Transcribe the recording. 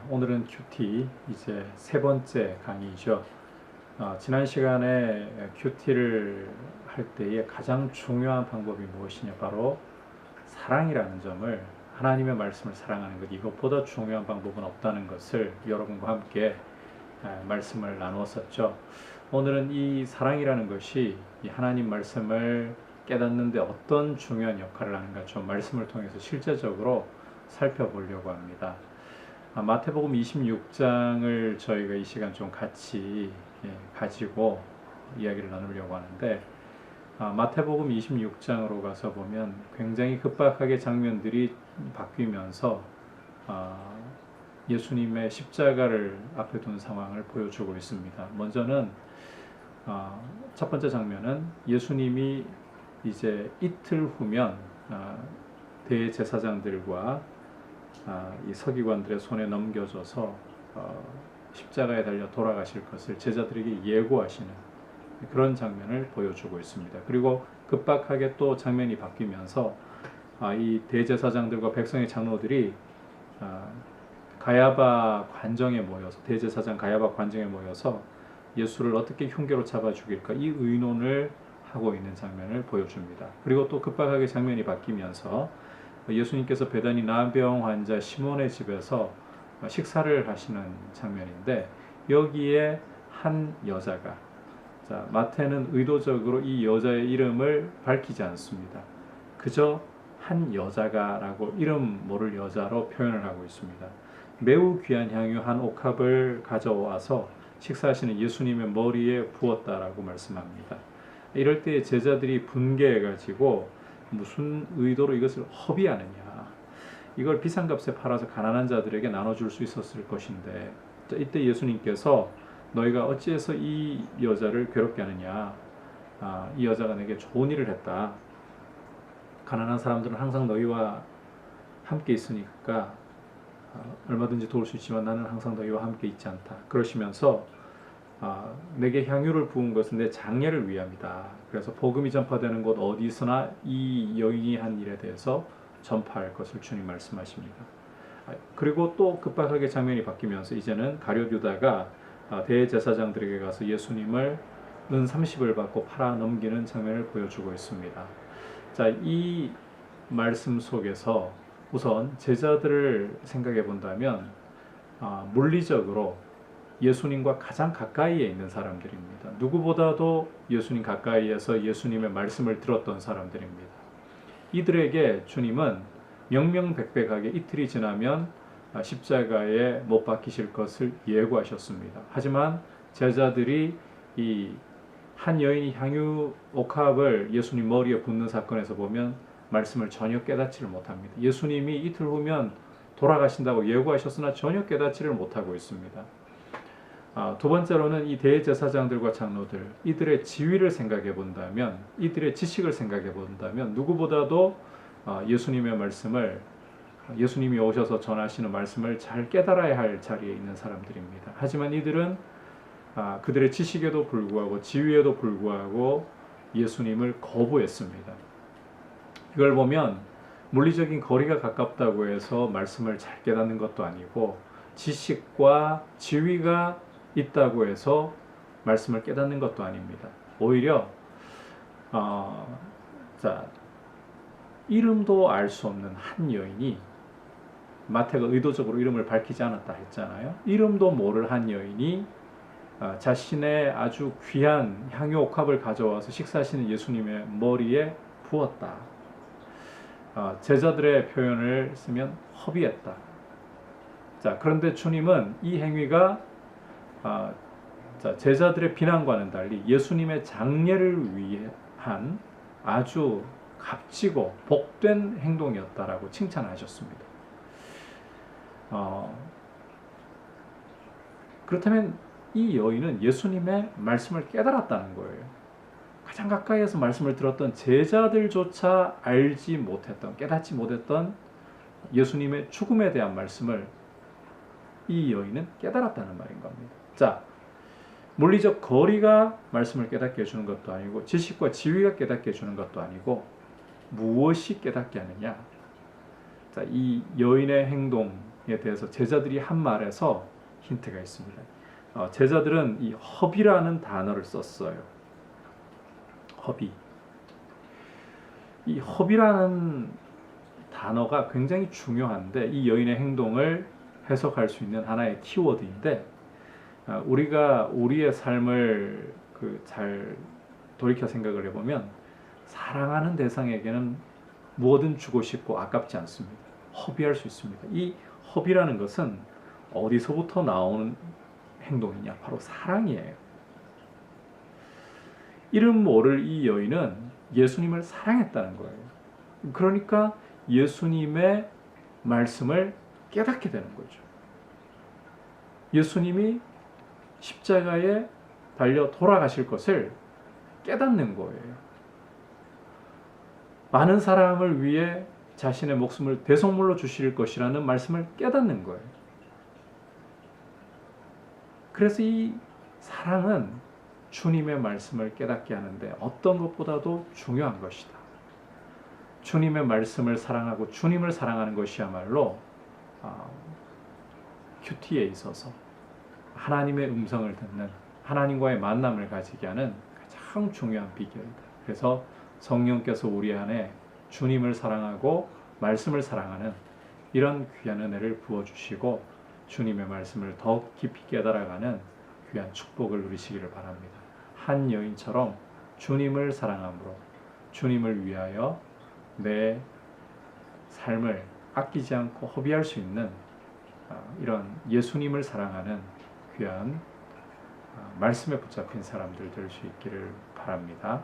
오늘은 큐티 이제 세 번째 강의죠. 지난 시간에 큐티를 할 때에 가장 중요한 방법이 무엇이냐, 바로 사랑이라는 점을, 하나님의 말씀을 사랑하는 것, 이것보다 중요한 방법은 없다는 것을 여러분과 함께 말씀을 나누었었죠. 오늘은 이 사랑이라는 것이 이 하나님 말씀을 깨닫는데 어떤 중요한 역할을 하는가, 좀 말씀을 통해서 실제적으로 살펴보려고 합니다. 마태복음 26장을 저희가 이 시간 좀 같이 가지고 이야기를 나누려고 하는데, 마태복음 26장으로 가서 보면 굉장히 급박하게 장면들이 바뀌면서 예수님의 십자가를 앞에 둔 상황을 보여주고 있습니다. 먼저는 첫 번째 장면은 예수님이 이제 이틀 후면 대제사장들과 이 서기관들의 손에 넘겨져서 십자가에 달려 돌아가실 것을 제자들에게 예고하시는 그런 장면을 보여주고 있습니다. 그리고 급박하게 또 장면이 바뀌면서 이 대제사장들과 백성의 장로들이 가야바 관정에 모여서, 대제사장 가야바 관정에 모여서 예수를 어떻게 흉계로 잡아 죽일까, 이 의논을 하고 있는 장면을 보여줍니다. 그리고 또 급박하게 장면이 바뀌면서 예수님께서 베다니 나병 환자 시몬의 집에서 식사를 하시는 장면인데, 여기에 한 여자가, 마태는 의도적으로 이 여자의 이름을 밝히지 않습니다. 그저 한 여자가라고 이름 모를 여자로 표현을 하고 있습니다. 매우 귀한 향유 한 옥합을 가져와서 식사하시는 예수님의 머리에 부었다라고 말씀합니다. 이럴 때 제자들이 분개해가지고 무슨 의도로 이것을 허비하느냐, 이걸 비싼 값에 팔아서 가난한 자들에게 나눠줄 수 있었을 것인데, 이때 예수님께서 너희가 어찌해서 이 여자를 괴롭게 하느냐, 이 여자가 내게 좋은 일을 했다, 가난한 사람들은 항상 너희와 함께 있으니까 얼마든지 도울 수 있지만 나는 항상 너희와 함께 있지 않다, 그러시면서 내게 향유를 부은 것은 내 장례를 위함이다. 그래서 복음이 전파되는 곳 어디서나 이 여인이 한 일에 대해서 전파할 것을 주님 말씀하십니다. 그리고 또 급박하게 장면이 바뀌면서 이제는 가룟 유다가 대제사장들에게 가서 예수님을 은 30을 받고 팔아 넘기는 장면을 보여주고 있습니다. 자, 이 말씀 속에서 우선 제자들을 생각해 본다면 물리적으로 예수님과 가장 가까이에 있는 사람들입니다. 누구보다도 예수님 가까이에서 예수님의 말씀을 들었던 사람들입니다. 이들에게 주님은 명명백백하게 이틀이 지나면 십자가에 못 박히실 것을 예고하셨습니다. 하지만 제자들이 이 한 여인이 향유 옥합을 예수님 머리에 붓는 사건에서 보면 말씀을 전혀 깨닫지를 못합니다. 예수님이 이틀 후면 돌아가신다고 예고하셨으나 전혀 깨닫지를 못하고 있습니다. 두 번째로는 이 대제사장들과 장로들, 이들의 지위를 생각해 본다면, 이들의 지식을 생각해 본다면 누구보다도 예수님의 말씀을, 예수님이 오셔서 전하시는 말씀을 잘 깨달아야 할 자리에 있는 사람들입니다. 하지만 이들은 그들의 지식에도 불구하고 지위에도 불구하고 예수님을 거부했습니다. 이걸 보면 물리적인 거리가 가깝다고 해서 말씀을 잘 깨닫는 것도 아니고, 지식과 지위가 있다고 해서 말씀을 깨닫는 것도 아닙니다. 오히려 이름도 알 수 없는 한 여인이, 마태가 의도적으로 이름을 밝히지 않았다 했잖아요. 이름도 모를 한 여인이 자신의 아주 귀한 향유 옥합을 가져와서 식사하시는 예수님의 머리에 부었다. 제자들의 표현을 쓰면 허비했다. 그런데 주님은 이 행위가 제자들의 비난과는 달리 예수님의 장례를 위한 아주 값지고 복된 행동이었다라고 칭찬하셨습니다. 그렇다면 이 여인은 예수님의 말씀을 깨달았다는 거예요. 가장 가까이에서 말씀을 들었던 제자들조차 알지 못했던, 깨닫지 못했던 예수님의 죽음에 대한 말씀을 이 여인은 깨달았다는 말인 겁니다. 물리적 거리가 말씀을 깨닫게 해주는 것도 아니고, 지식과 지위가 깨닫게 해주는 것도 아니고, 무엇이 깨닫게 하느냐? 이 여인의 행동, 대해서 제자들이 한 말에서 힌트가 있습니다. 제자들은 이 허비라는 단어를 썼어요. 허비. 이 허비라는 단어가 굉장히 중요한데 이 여인의 행동을 해석할 수 있는 하나의 키워드인데 우리가 우리의 삶을 잘 돌이켜 생각을 해보면 사랑하는 대상에게는 무엇든 주고 싶고 아깝지 않습니다. 허비할 수 있습니다. 이 허비라는 것은 어디서부터 나오는 행동이냐? 바로 사랑이에요. 이름 모를 이 여인은 예수님을 사랑했다는 거예요. 그러니까 예수님의 말씀을 깨닫게 되는 거죠. 예수님이 십자가에 달려 돌아가실 것을 깨닫는 거예요. 많은 사람을 위해 자신의 목숨을 대속물로 주실 것이라는 말씀을 깨닫는 거예요. 그래서 이 사랑은 주님의 말씀을 깨닫게 하는데 어떤 것보다도 중요한 것이다. 주님의 말씀을 사랑하고 주님을 사랑하는 것이야말로 큐티에 있어서 하나님의 음성을 듣는 하나님과의 만남을 가지게 하는 가장 중요한 비결이다. 그래서 성령께서 우리 안에 주님을 사랑하고 말씀을 사랑하는 이런 귀한 은혜를 부어주시고 주님의 말씀을 더욱 깊이 깨달아가는 귀한 축복을 누리시기를 바랍니다. 한 여인처럼 주님을 사랑함으로 주님을 위하여 내 삶을 아끼지 않고 허비할 수 있는 이런 예수님을 사랑하는 귀한 말씀에 붙잡힌 사람들 될 수 있기를 바랍니다.